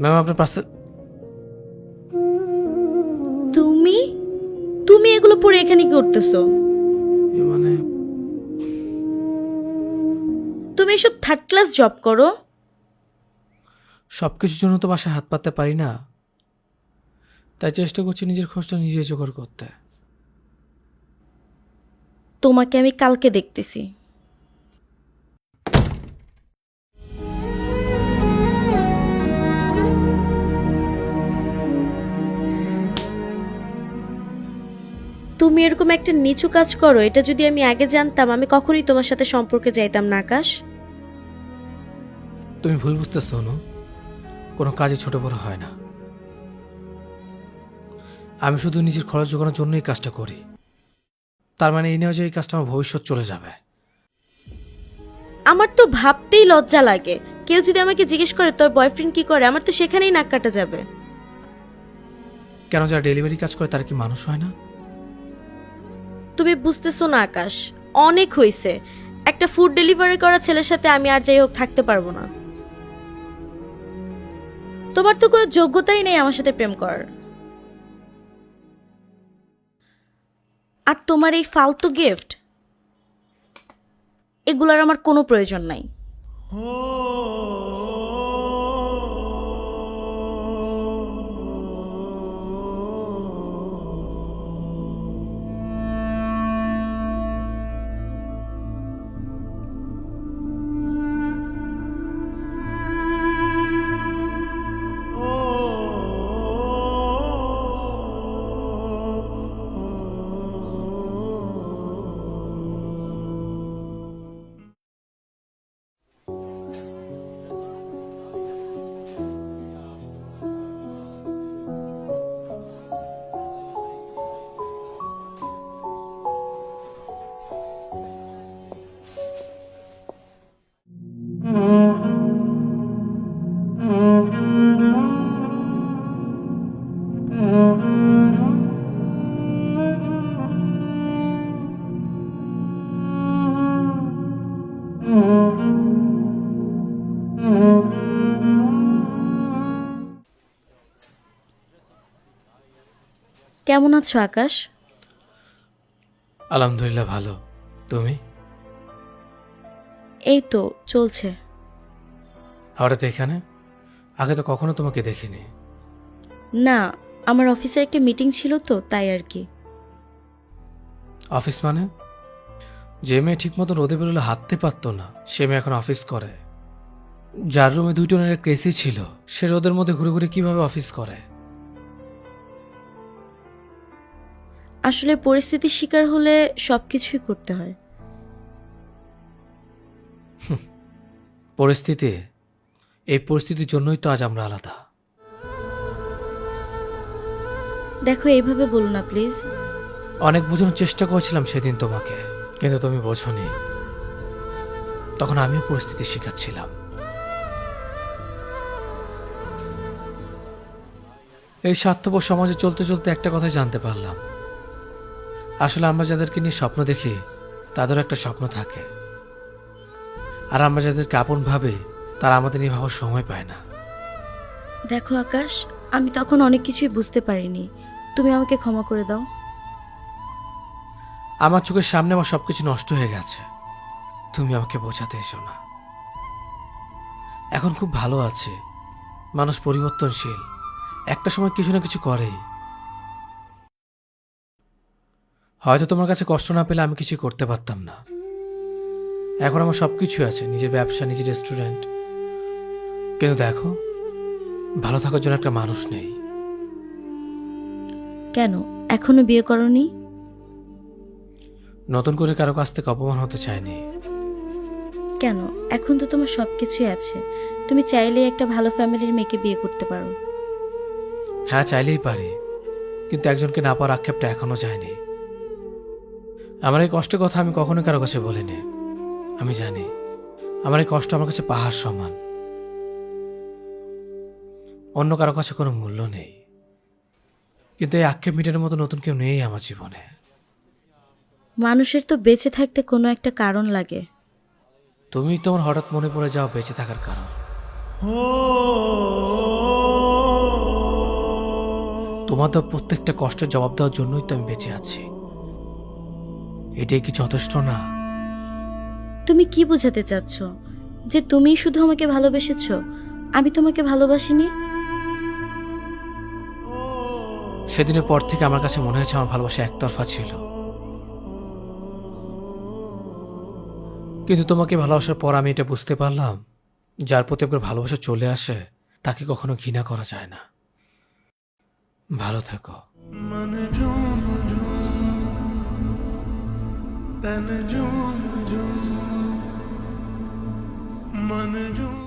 Ma'am আপনার parcel. তুমি তুমি এগুলো পরে এখানে কি করতেছো? মানে তুমি এসব থার্ড ক্লাস জব করো? সব কিছুর জন্য তো বাসায় হাত পাততে পারি না, তাই চেষ্টা করছি নিজের খরচটা নিজে জোগাড় করতে। তোমাকে আমি কালকে দেখতেছি। তুমি এরকম একটা নিচু কাজ করো, এটা যদি আমি আগে জানতাম আমি কখনোই তোমার সাথে সম্পর্কে যাইতাম না আকাশ। তুমি ভুল বুঝতেছো অনু, কোনো কাজে ছোট বড় হয় না। আমি শুধু নিজের খরচ জোগানোর জন্যই কাজটা করি, তার মানে এই নয় যে এই কাজটা আমার ভবিষ্যৎ চলে যাবে। আমার তো ভাবতেই লজ্জা লাগে, কেউ যদি আমাকে জিজ্ঞেস করে তোর বয়ফ্রেন্ড কি করে, আমার তো সেখানেই নাক কাটা যাবে। কেন যারা ডেলিভারি কাজ করে তারা কি মানুষ হয় না? তুমি বুঝতেছো না আকাশ, অনেক হইছে। একটা ফুড ডেলিভারি করা ছেলের সাথে আমি আর যাই হোক থাকতে পারবো না। তোমার তো কোনো যোগ্যতাই নেই আমার সাথে প্রেম করার। আর তোমার এই ফালতু গিফট, এগুলোর আমার কোনো প্রয়োজন নাই। কেমন আছো আকাশ? আলহামদুলিল্লাহ ভালো। তুমি? এই তো চলছে। হঠাৎ এখানে? আগে তো কখনো তোমাকে দেখিনি। না, আমার অফিসের একটা মিটিং ছিল তো তাই আর কি। অফিস মানে? যে মেয়ে ঠিক মতো রোদে বেরোলে হাঁটতে পারতো না সে মেয়ে এখন অফিস করে। যার রুমে 2 টনের এসি ছিল সে রোদের মধ্যে ঘুরে ঘুরে কিভাবে অফিস করে? আসলে পরিস্থিতির শিকার হলে সবকিছুই করতে হয়। পরিস্থিতি, এই পরিস্থিতির জন্যই তো আজ আমরা আলাদা। দেখো এইভাবে বলো না প্লিজ। অনেক বোঝানোর চেষ্টা করেছিলাম সেদিন তোমাকে, কিন্তু তুমি বোঝোনি। তখন আমিও পরিস্থিতির শিকার ছিলাম। এই স্বার্থপর সমাজে চলতে চলতে একটা কথা জানতে পারলাম, আসলে আমরা যাদেরকে নিয়ে স্বপ্ন দেখি তাদেরও একটা স্বপ্ন থাকে, আর আমরা যাদেরকে আপন ভাবে তারা আমাদের নিয়ে ভাবার সময় পায় না। দেখো আকাশ, আমি তখন অনেক কিছুই বুঝতে পারিনি, তুমি আমাকে ক্ষমা করে দাও। আমার চোখের সামনে আমার সবকিছু নষ্ট হয়ে গেছে, তুমি আমাকে বোঝাতে এসো না। এখন খুব ভালো আছে। মানুষ পরিবর্তনশীল, একটা সময় কিছু না কিছু করেই। হয়তো তোমার কাছে কষ্ট না পেলে আমি কিছু করতে পারতাম না। এখন আমার সবকিছু আছে, নিজের ব্যবসা, নিজের রেস্টুরেন্ট, কিন্তু দেখো ভালো থাকার জন্য একটা মানুষ নেই। কেন এখনো বিয়ে করনি? নতুন করে কারো কাছ থেকে অপমান হতে চাইনি। কেন, এখন তো তোমার সবকিছুই আছে, তুমি চাইলেই একটা ভালো ফ্যামিলির মেয়েকে বিয়ে করতে পারো। হ্যাঁ চাইলেই পারি, কিন্তু একজনকে না পাওয়ার আক্ষেপটা এখনো যায়নি। আমার এই কষ্টের কথা আমি কখনো কারো কাছে বলিনি। আমি জানি আমার এই কষ্ট আমার কাছে পাহাড় সমান, অন্য কারো কাছে কোনো মূল্য নেই। কিন্তু এই আক্ষেপ মিটানোর মতো নতুন কেউ নেই আমার জীবনে। মানুষের তো বেঁচে থাকতে কোনো একটা কারণ লাগে। তুমি তোমার হঠাৎ মনে পড়ে যাও বেঁচে থাকার কারণ। তোমাদের প্রত্যেকটা কষ্টের জবাব দেওয়ার জন্যই তো আমি বেঁচে আছি। এটাই কি যথেষ্ট না? তুমি কি বোঝাতে চাচ্ছ? যে তুমিই শুধু আমাকে ভালোবেসেছো, আমি তোমাকে ভালোবাসিনি? সেদিনের পর থেকে আমার কাছে মনে হয়েছে আমার ভালোবাসা একতরফা ছিল। কিন্তু তোমাকে ভালোবাসার পর আমি এটা বুঝতে পারলাম, যার প্রতি আপনার ভালোবাসা চলে আসে তাকে কখনো ঘৃণা করা যায় না। ভালো থেকো। मन झूम झूम तन झूम झूम मन झूम